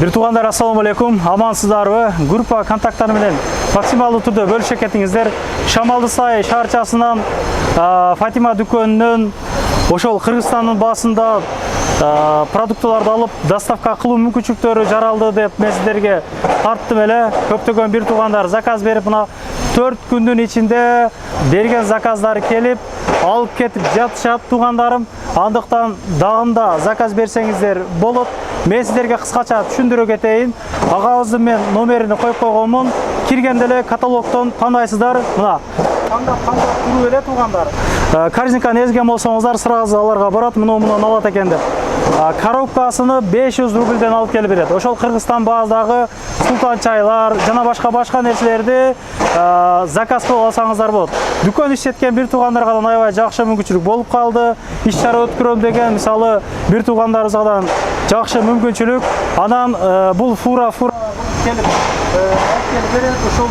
Бир туугандар, ассаламу алейкум. Амансыздарбы? Группа контакттары менен максималдуу түрдө бөлүшө кетиңиздер. Шамалды сай шаарчасынан Фатима дүкөнүнөн ошол Кыргызстандын баасында продуктыларды алып доставка кылуу мүмкүнчүлүктөрү жаралды деп мен сиздерге тарттым эле. Көптөгөн бир туугандар заказ берип, мына 4 күндүн ичинде берген заказдары келип, алып кетип жатышат туугандарым. Андыктан дагында заказ берсеңиздер болот. Мен сиздерге кыскача түшүндүрө кетейин. Агабыздын мен номерин коюп койгонмун. Киргенде эле каталогдон тандайсыздар. Мына тандап туруп эле туугандар. Корзинканы эзген болсоңуздар, сразу аларга барат, мындан алат экен деп. Коробкасыны 500 рубльден алып келип берет. Ошол Кыргызстан баасындагы султан чайлар жана башка нерселерди заказ кылып алсаңыздар болот. Дүкөн иштеткен бир туугандарга да аябай жакшы мүмкүнчүлүк болуп калды. Иш чара өткөрөм деген, мисалы, бир туугандарыбыздан жакшы мүмкүнчүлүк. Анан бул фура келип берет. Ушул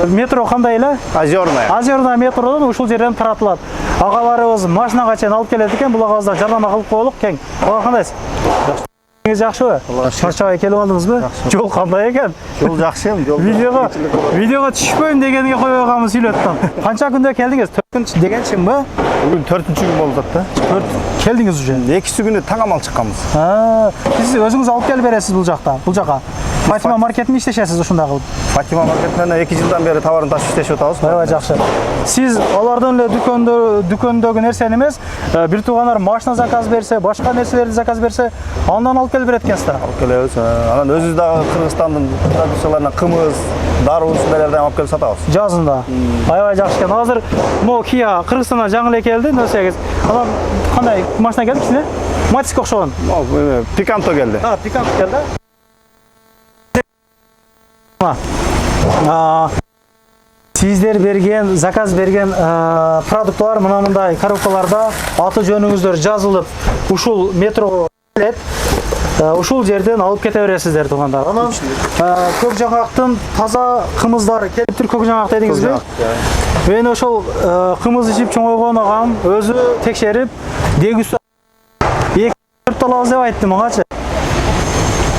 метро кандай эле? Озерная метродон ушул жерден таратылат. Агаларыбыз машинага чейин алып келет экен. Бул агабыздан жардам кылып коелук, кең. Ага, кандайсыз? Жакшыбы? Чарчабай келип алдыңызбы? Жол кандай экен? Жол жакшы эми, жол. Видеого түшпөйм дегенге койгонго сүйлөттүм. Канча күндө келдиңиз? 4-күн дегенчимби? Бүгүн 4-күн болуп атты. Келдиңиз уже? 2 күнү таң амал чыкканбыз. Сиз өзүңүз алып келип бересиз бул жака. Фатима маркетинде иштешесиз ушундай кылып. Фатима маркетинде 2 жылдан бери товарын ташып иштешип атабыз. Аябай жакшы. Сиз алардын эле дүкөндөгү нерсени эмес, бир туугандар машина заказ берсе, башка нерселерди заказ берсе, андан алып келип берет экенсиздер. Алып келебиз. Анан өзүбүз дагы Кыргызстандын продукцияларынан кымыз, дару ушундайларды алып келип сатабыз. Жазында. Аябай жакшы экен. Азыр могу Kia Кыргызстандан жаңы эле келди, нерсегиз. Анан кандай машина келди ичине? Матиске окшогон. Пиканто келди. Пиканто келди. Сиздер берген, заказ берген продуктлар мындай коробкаларда аты жөнүңүздөр жазылып, ушул метрого келет. Ушул жерден алып кете бересиздер туугандар. Анан көк жаңактын таза кымыздары келиптир. Көк жаңак дедиңизби? Мен ошол кымыз ичип чоңойгон агам өзү текшерип, дегүс 2-4 алабыз деп айтты мангачы.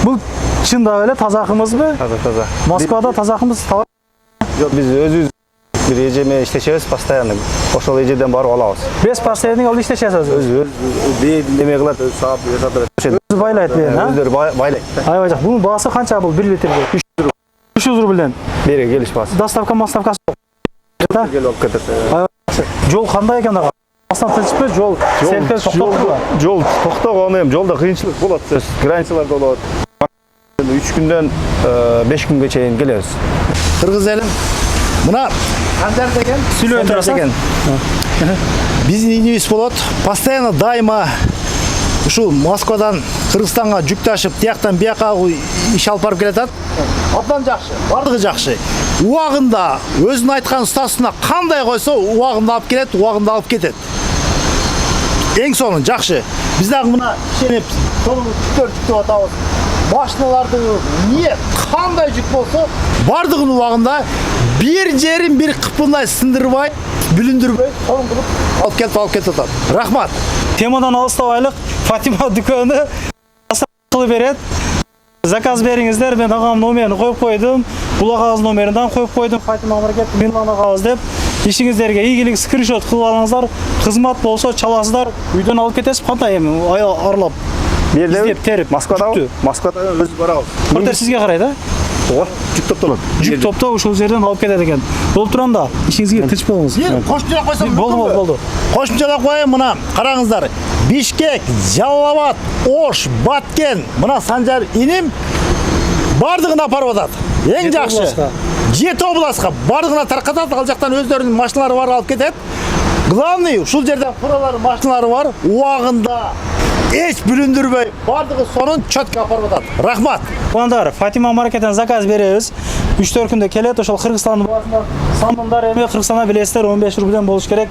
Бул чында эле таза кымызбы? Таза. Москвада таза кымыз табат. Жок, биз өзүбүз бир эжеме иштешебиз, постоянно. Ошол эжеден барып алабыз. Без последний алып иштешесиз өзү. Неме кылат, өзү саап жасатат. Өзү байлайт бен, а? Өздөрү байлайт. Аябай жакшы. Бунун баасы канча бул 1 литрге? 300 рубльден. Бери келиш баасы. Доставка. Келип алып кетет. Жол кандай экен ага? Астан тынчпы, жол селтеп токтоптурбу? Жол токтогон эми, жолдо кыйынчылык болот. Границалар болот. 3 күндөн 5 күнгө чейин келебиз. Кыргыз элим, мына Санжар деген Сүйлөп турасың. Биздин инибиз болот. Постоянно дайыма ушул Москвадан Кыргызстанга жүк ташып, тияктан бияка иш алып барып келатат. Абдан жакшы, бардыгы жакшы. Убагында өзүнүн айткан устасына кандай койсо, убагында алып келет, убагында алып кетет. Эң сонун жакшы. Биз дагы мына ишенип, жүктөп атабыз. Машиналарды кандай жүк болсо, бардыгын убагында бир жерин бир кыпындай сындырбай, бүлүндүрбөй, сонун кылып алып кетип атат. Рахмат. Темадан алыстабайлык. Фатима дүкөнү кылып берет. Заказ бериңиздер. Мен агам номерин коюп койдум. Бул агабыздын номеринен коюп койдум. Фатима маркет Милан агабыз деп. Ишиңиздерге ийгилик скриншот кылып алыңыздар. Кызмат болсо чаласыздар. Үйдөн алып кетесиз. Кандай эми аралап. Издеп терип. Москвада өзү барабыз. Портер сизге карайт, а? Ого, жүк топтолот. Жүк топто ушул жерден алып кетет экен. Болуп турам да, ишиңизге тынч болуңуз. Кошумча койсом Болду. Кошумча коеюн, мына караңыздар. Бишкек, Жалал-Абад, Ош, Баткен, мына Санжар иним бардыгын апарып атат. Эң жакшы. 7 областка бардыгына таркатат, ал жактан өздөрүнүн машиналары бар алып кетет. Главный ушул жерден фуралар машиналары бар, убагында эч бүлүндүрбөй, бардыгы сонун чөткө апарып атат. Рахмат. Туугандар, Фатима маркеттен заказ беребиз. 3-4 күндө келет. Ошол Кыргызстандын баасында самындар эми Кыргызстанда билесиздер 15 рубльден болуш керек.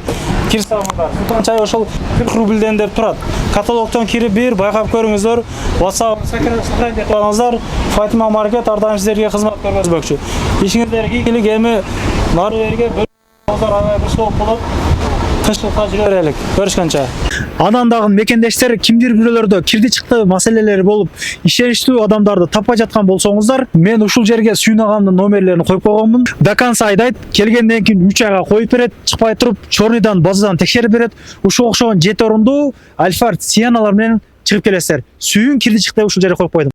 Кир самындар. Султан чай ошол 40 рубльден деп турат. Каталогдон кирип бир байкап көрүңүздөр. WhatsApp сохранить этип алыңыздар. Фатима маркет ар дайым сиздерге кызмат көрсөтмөкчү. Ишиңиздерге ийгилик, эми нары берге бөлүп алыңыздар, аябай бир соолук болот. Тынччылыкка жүрө берелик. Көрүшкөнчө. Анан дагы мекендештер кимдир бирөөлөрдө кирди чыкты маселелери болуп, ишеничтүү адамдарды таппай жаткан болсоңуздар, мен ушул жерге Сүйүн агамдын номерлерин коюп койгонмун. До конца айдайт, келгенден кийин 3 айга коюп берет, чыкпай туруп, чорныйдан базадан текшерип берет. Ушул окшогон 7 орунду альфа цианалар менен чыгып келесиздер. Сүйүн кирди чыкты ушул жерге коюп койдум.